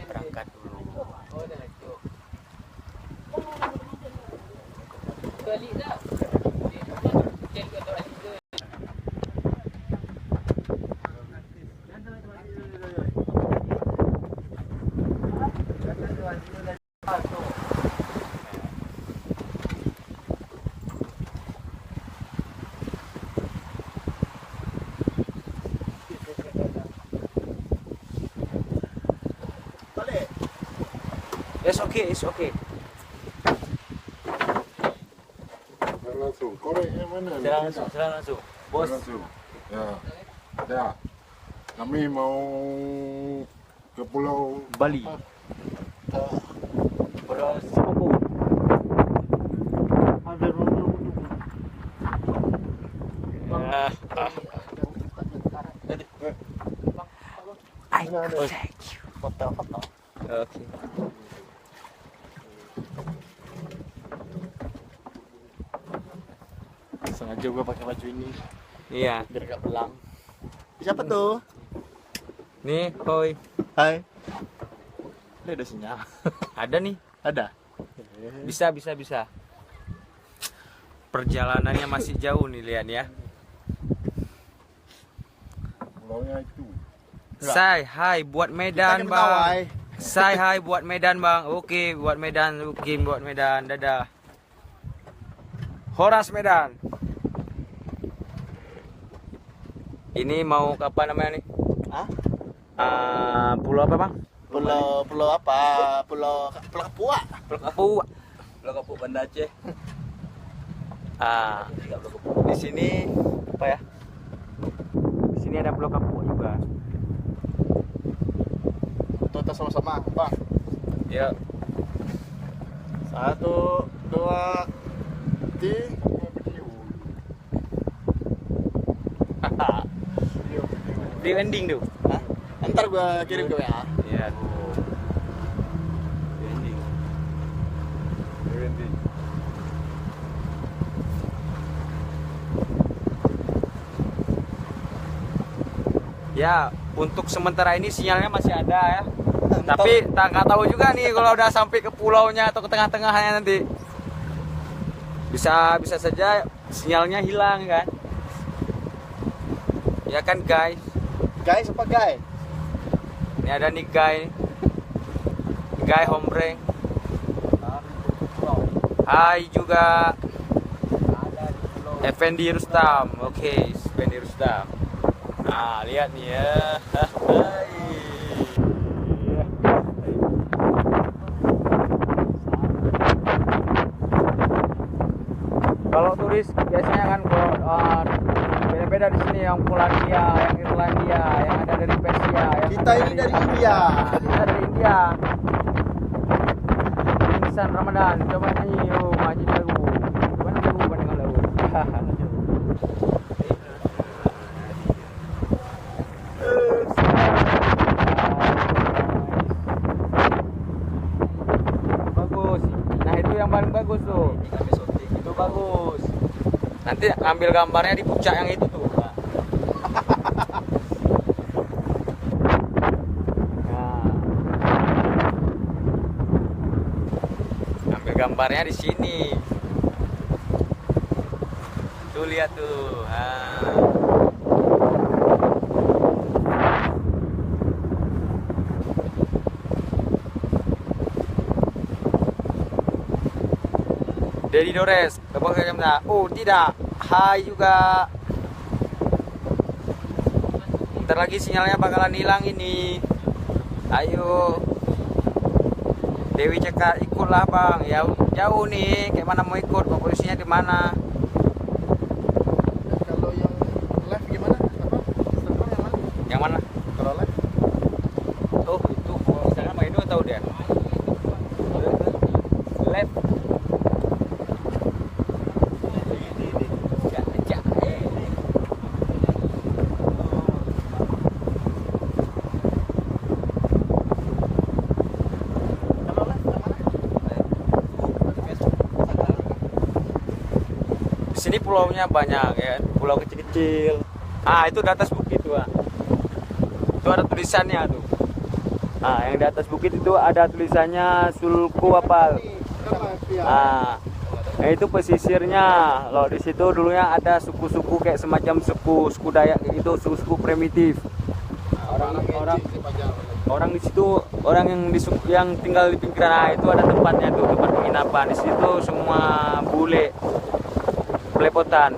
Berangkat dulu. It's okay, it's okay. Langsung. Koreknya mana? Jalan langsung. Bos. Langsung. Ya. Ya. Kami mau ke Pulau Bali. Pulau Sipoku. Ada rumah. Thank you. Foto-foto. Oke. Sengaja gue pakai baju ini Iya. biar gak belang. Siapa tuh? Nih, Koi. Hai. Ini ada sinyal. Ada nih. Ada. Bisa. Perjalanannya masih jauh nih, lihat ya. Pulaunya itu. Say hi buat Medan, Bang. Say hi buat Medan, Bang. Oke, buat Medan. Oke, buat Medan. Dadah. Horas Medan. Ini mau ke apa namanya nih? Hah? Pulau apa, Bang? Pulau apa? Pulau Kapua. Pulau Kapuk. Pulau Kapua Banda Aceh. Di sini apa ya? Di sini ada Pulau Kapuk juga. Foto sama-sama, Bang. Ya. 1, 2, 3. Di ending tuh. Hah? Ntar gua kirim ke WA. Iya. Ya, untuk sementara ini sinyalnya masih ada ya. Tapi nggak tahu juga nih kalau udah sampai ke pulaunya atau ke tengah-tengahnya nanti. Bisa saja sinyalnya hilang kan. Ya kan, guys. Guys, apa guys? Ini ada nih guy. Guy Hombreng. Hai juga. Effendi Rustam. Oke, Effendi Rustam. Nah, lihat nih ya. Kalau turis biasanya kan beda-beda di sini, yang Polandia, yang Irlandia, yang ada dari Persia, yang Kita ini dari India. Kita dari India. Insan Ramadan, coba nyanyi yuk, maju lagu. Gimana lagu, dengan lagu? Bagus. Nah, itu yang paling bagus tuh. Itu bagus. Nanti ambil gambarnya di puncak yang itu tuh. Ambil gambarnya di sini. Tuh lihat tuh. Dedi Dores, oh tidak, hai juga. Ntar lagi sinyalnya bakalan hilang ini. Ayo, Dewi Cekar ikutlah bang. Ya jauh nih, kayak mana mau ikut? Posisinya di mana? Kalau yang live gimana? Apa? Server yang mana? Yang mana? Kalau live? Oh itu, misalnya Mbak Indo tahu dia. Live. Di sini pulaunya banyak ya, pulau kecil-kecil. Ah, itu di atas bukit tuh. Ah. Itu ada tulisannya tuh. Ah, yang di atas bukit itu ada tulisannya Sulku apa? Ah, nah itu pesisirnya. Loh, di situ dulunya ada suku-suku kayak semacam suku Dayak gitu, suku-suku primitif. Orang di situ, orang yang tinggal di pinggiran, nah, itu ada tempatnya tuh, tempat penginapan. Di situ semua bule, belepotan.